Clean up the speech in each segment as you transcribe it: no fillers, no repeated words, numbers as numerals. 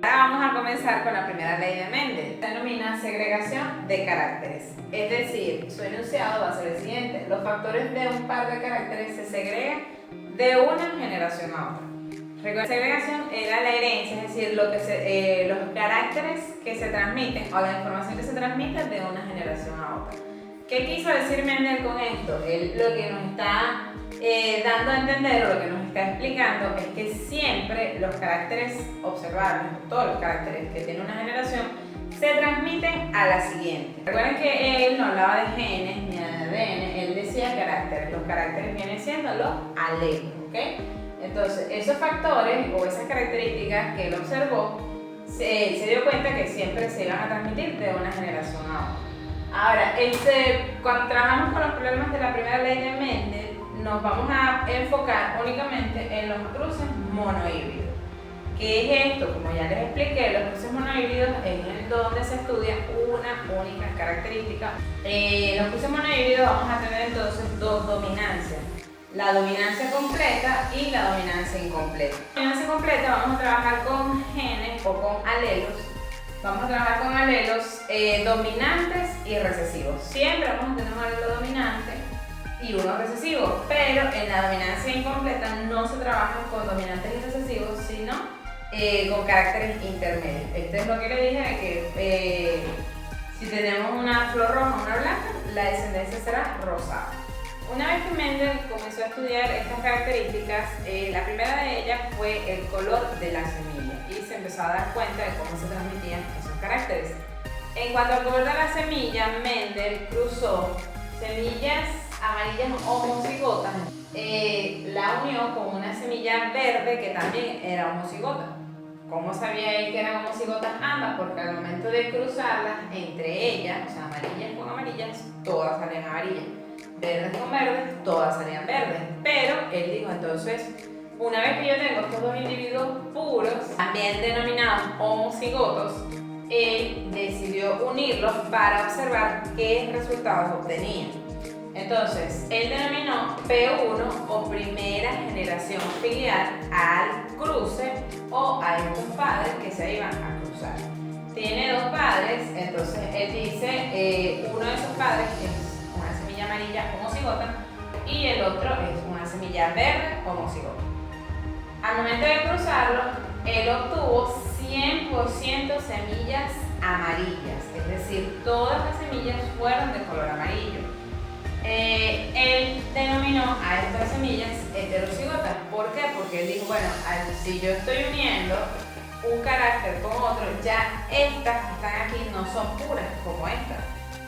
Ahora vamos a comenzar con la primera ley de Mendel. Se denomina segregación de caracteres. Es decir, su enunciado va a ser el siguiente: los factores de un par de caracteres se segregan de una generación a otra. Recuerda, la segregación era la herencia, es decir, los caracteres que se transmiten o la información que se transmite de una generación a otra. ¿Qué quiso decir Mendel con esto? Él lo que nos está dando a entender, o lo que nos está explicando, es que siempre los caracteres observables, todos los caracteres que tiene una generación, se transmiten a la siguiente. Recuerden que él no hablaba de genes ni de ADN, él decía caracteres. Los caracteres vienen siendo los alelos, ¿ok? Entonces, esos factores o esas características que él observó, él se dio cuenta que siempre se iban a transmitir de una generación a otra. Ahora, cuando trabajamos con los problemas de la primera ley de Mendel, nos vamos a enfocar únicamente en los cruces monohíbridos. ¿Qué es esto? Como ya les expliqué, los cruces monohíbridos es donde se estudia una única característica. Los cruces monohíbridos vamos a tener entonces dos dominancias: la dominancia completa y la dominancia incompleta. La dominancia completa vamos a trabajar con genes o con alelos. Vamos a trabajar con alelos dominantes y recesivos. Siempre vamos a tener un alelo dominante y uno recesivo, pero en la dominancia incompleta no se trabaja con dominantes y recesivos, sino con caracteres intermedios. Esto es lo que le dije, de que si tenemos una flor roja o una blanca, la descendencia será rosada. Una vez que Mendel comenzó a estudiar estas características, la primera de ellas fue el color de la semilla, y se empezó a dar cuenta de cómo se transmitían esos caracteres. En cuanto al color de la semilla, Mendel cruzó semillas amarillas homocigotas, la unió con una semilla verde que también era homocigota. ¿Cómo sabía él que eran homocigotas ambas? Porque al momento de cruzarlas entre ellas, o sea, amarillas con amarillas, todas salían amarillas. Verdes con verdes, todas salían verdes. Pero él dijo, entonces, una vez que yo tengo estos dos individuos puros, también denominados homocigotos, él decidió unirlos para observar qué resultados obtenía. Entonces, él denominó P1 o primera generación filial al cruce o a estos padres que se iban a cruzar. Tiene dos padres, entonces él dice, uno de esos padres es una semilla amarilla homocigota y el otro es una semilla verde homocigota. Al momento de cruzarlo, él obtuvo 100% semillas amarillas, es decir, todas las semillas fueron de color amarillo. Él denominó a estas semillas heterocigotas. ¿Por qué? Porque él dijo, bueno, si yo estoy uniendo un carácter con otro, ya estas que están aquí no son puras como estas.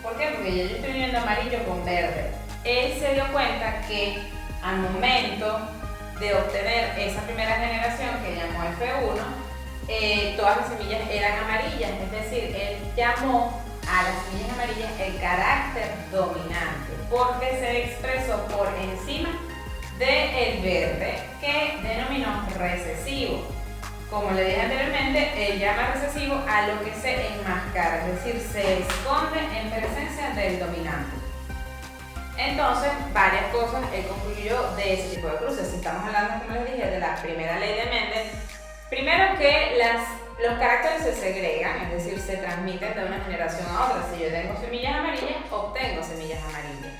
¿Por qué? Porque ya yo estoy uniendo amarillo con verde. Él se dio cuenta que al momento de obtener esa primera generación que llamó F1, todas las semillas eran amarillas, es decir, él llamó a las semillas amarillas el carácter dominante, porque se expresó por encima del verde, que denominó recesivo. Como le dije anteriormente, él llama recesivo a lo que se enmascara, es decir, se esconde en presencia del dominante. Entonces, varias cosas él concluyó de ese tipo de cruces. Si estamos hablando, como les dije, de la primera ley de Mendel, primero que los caracteres se segregan, es decir, se transmiten de una generación a otra. Si yo tengo semillas amarillas, obtengo semillas amarillas.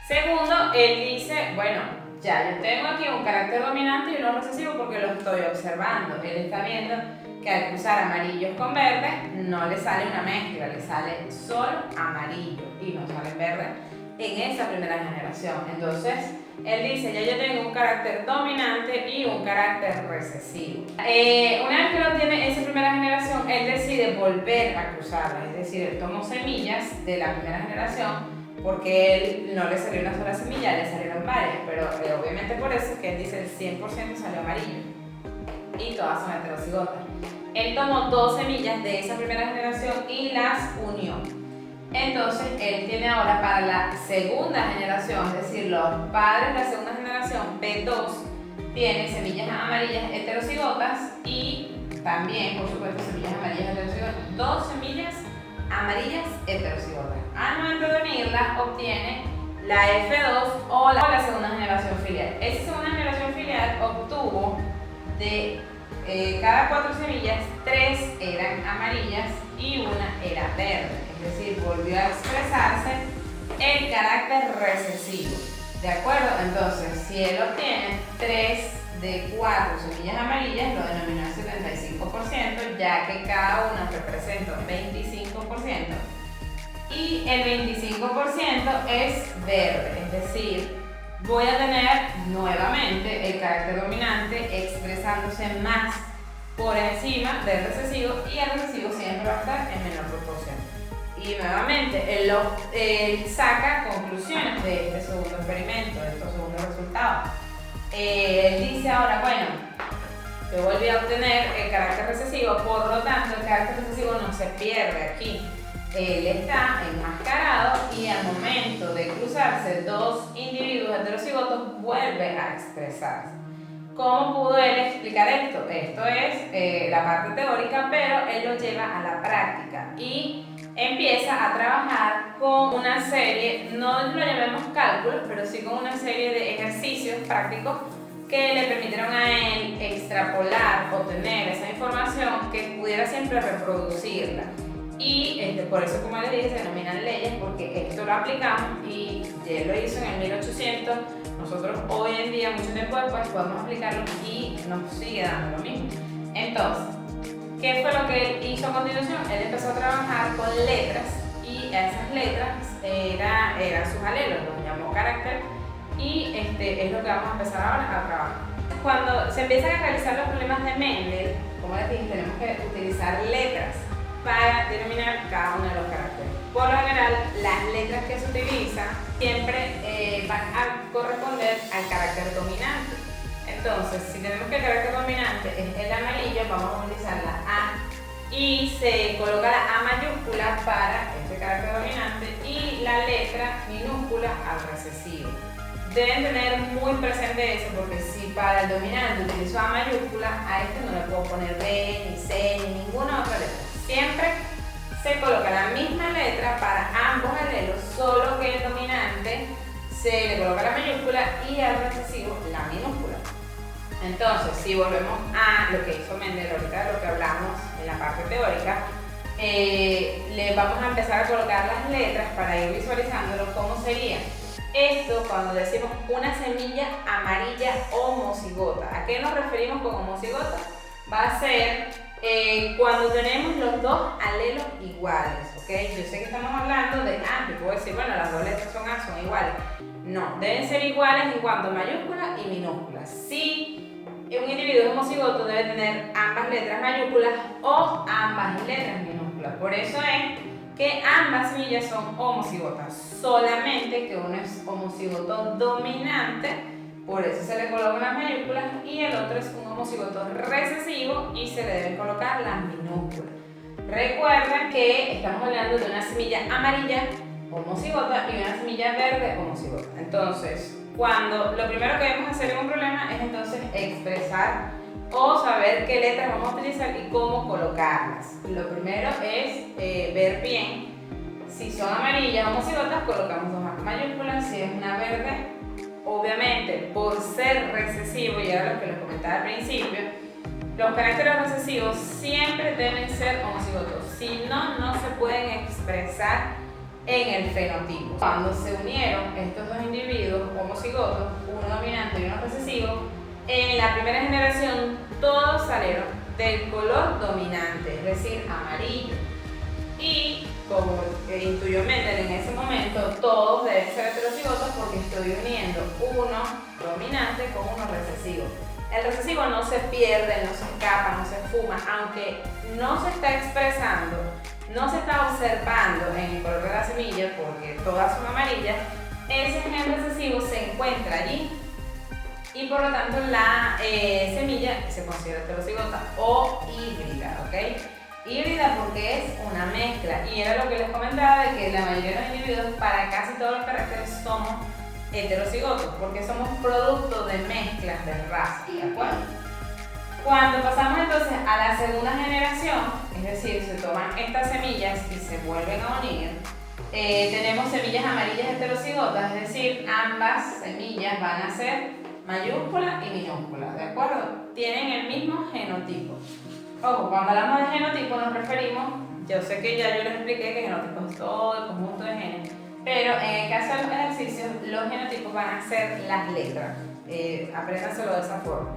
Segundo, él dice, bueno, ya yo tengo aquí un carácter dominante y uno recesivo porque lo estoy observando. Él está viendo que al cruzar amarillos con verdes no le sale una mezcla, le sale solo amarillo y no sale verde en esa primera generación. Entonces, él dice, ya yo tengo un carácter dominante y un carácter recesivo. Una vez que lo tiene esa primera generación, él decide volver a cruzarla, es decir, él tomó semillas de la primera generación, porque él no le salió una sola semilla, le salieron varias, pero obviamente por eso es que él dice el 100% salió amarillo y todas son heterocigotas. Él tomó dos semillas de esa primera generación y las unió. Entonces, él tiene ahora para la segunda generación, es decir, los padres de la segunda generación, P2, tienen semillas amarillas heterocigotas y también, por supuesto, semillas amarillas heterocigotas. Dos semillas amarillas heterocigotas. Al momento de unirlas, obtiene la F2 o la segunda generación filial. Esa segunda generación filial obtuvo de cada 4 semillas, 3 eran amarillas y una era verde. Es decir, volvió a expresarse el carácter recesivo. ¿De acuerdo? Entonces, si él obtiene 3 de 4 semillas amarillas, lo denominó el 75%, ya que cada una representa un 25%. Y el 25% es verde, es decir, voy a tener nuevamente el carácter dominante expresándose más por encima del recesivo, y el recesivo siempre va a estar en menor proporción. Y nuevamente, él saca conclusiones de este segundo experimento, de estos segundos resultados. Él dice ahora, bueno, yo volví a obtener el carácter recesivo, por lo tanto el carácter recesivo no se pierde aquí. Él está enmascarado y al momento de cruzarse dos individuos heterocigotos vuelve a expresarse. ¿Cómo pudo él explicar esto? Esto es la parte teórica, pero él lo lleva a la práctica y empieza a trabajar con una serie, no lo llamemos cálculos, pero sí con una serie de ejercicios prácticos que le permitieron a él extrapolar, obtener esa información que pudiera siempre reproducirla. Y por eso, como les dije, se denominan leyes, porque esto lo aplicamos y él lo hizo en el 1800. Nosotros hoy en día, mucho tiempo después, podemos aplicarlo y nos sigue dando lo mismo. Entonces, ¿qué fue lo que él hizo a continuación? Él empezó a trabajar con letras y esas letras eran sus alelos, los llamó carácter, y es lo que vamos a empezar ahora a trabajar. Cuando se empiezan a realizar los problemas de Mendel, como les dije, tenemos que utilizar letras para denominar cada uno de los caracteres. Por lo general, las letras que se utilizan siempre van a corresponder al carácter dominante. Entonces, si tenemos que el carácter dominante es el amarillo, vamos a utilizar la A y se coloca la A mayúscula para este carácter dominante y la letra minúscula al recesivo. Deben tener muy presente eso, porque si para el dominante utilizo A mayúscula, a este no le puedo poner B, ni C, ni ninguna otra letra. Siempre se coloca la misma letra para ambos alelos, solo que el dominante se le coloca la mayúscula y al recesivo la minúscula. Entonces, si volvemos a lo que hizo Mendel ahorita, de lo que hablamos en la parte teórica, le vamos a empezar a colocar las letras para ir visualizándolo cómo sería. Esto cuando decimos una semilla amarilla homocigota. ¿A qué nos referimos con homocigota? Va a ser cuando tenemos los dos alelos iguales, ¿ok? Yo sé que estamos hablando de yo puedo decir, bueno, las dos letras son A, son iguales. No, deben ser iguales en cuanto a mayúsculas y minúsculas. Si un individuo homocigoto debe tener ambas letras mayúsculas o ambas letras minúsculas. Por eso es que ambas semillas son homocigotas, solamente que uno es homocigoto dominante, por eso se le colocan las mayúsculas, y el otro es un homocigoto recesivo y se le deben colocar las minúsculas. Recuerden que estamos hablando de una semilla amarilla homocigota y una semilla verde homocigota. Entonces, lo primero que debemos hacer en un problema es entonces expresar o saber qué letras vamos a utilizar y cómo colocarlas. Lo primero es ver bien. Si son amarillas homocigotas, colocamos dos mayúsculas. Si es una verde, obviamente, por ser recesivo, y era lo que les comentaba al principio, los caracteres recesivos siempre deben ser homocigotos. Si no, no se pueden expresar en el fenotipo. Cuando se unieron estos dos individuos homocigotos, uno dominante y uno recesivo, en la primera generación todos salieron del color dominante, es decir, amarillo. Y como intuyó Mendel en ese momento, todos deben ser heterocigotos porque estoy uniendo uno dominante con uno recesivo. El recesivo no se pierde, no se escapa, no se fuma, aunque no se está expresando, no se está observando en el color de la semilla porque todas son amarillas. Ese gen recesivo se encuentra allí y por lo tanto la semilla se considera heterocigota o híbrida, ¿ok? Híbrida porque es una mezcla, y era lo que les comentaba de que la mayoría de los individuos, para casi todos los caracteres, somos heterocigotos porque somos producto de mezclas de razas, ¿de acuerdo? Cuando pasamos entonces a la segunda generación, es decir, se toman estas semillas y se vuelven a unir, tenemos semillas amarillas heterocigotas, es decir, ambas semillas van a ser mayúscula y minúscula, ¿de acuerdo? Tienen el mismo genotipo. Ojo, cuando hablamos de genotipo nos referimos, yo sé que ya yo les expliqué que genotipo es todo el conjunto de genes, pero en el caso de los ejercicios, los genotipos van a ser las letras. Apréndanselo de esa forma.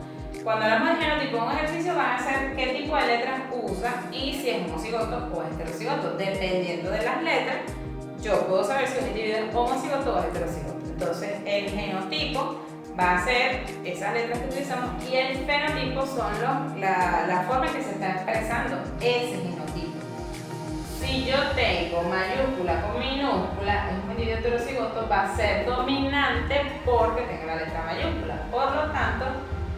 Cuando hablamos de genotipo en un ejercicio van a ser qué tipo de letras usa y si es homocigoto o heterocigoto. Dependiendo de las letras, yo puedo saber si un individuo es homocigoto o heterocigoto. Entonces, el genotipo va a ser esas letras que utilizamos y el fenotipo son la forma en que se está expresando ese genotipo. Si yo tengo mayúscula con minúscula, un individuo heterocigoto va a ser dominante porque tenga la letra mayúscula. Por lo tanto,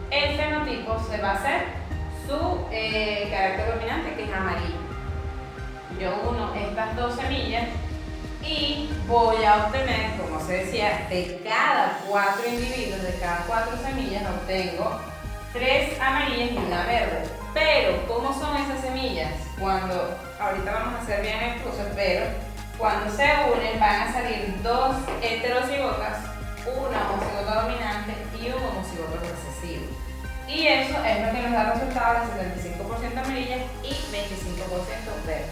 el fenotipo se va a hacer su carácter dominante, que es amarillo. Yo uno estas dos semillas y voy a obtener, como se decía, de cada 4 individuos, de cada 4 semillas, obtengo 3 amarillas y una verde. Pero, ¿cómo son esas semillas? Cuando, ahorita vamos a hacer bien el cruce, pero cuando se unen van a salir 2 heterocigotas, una homocigota dominante y un homocigoto recesivo. Y eso es lo que nos da resultados de 75% amarillas y 25% verde.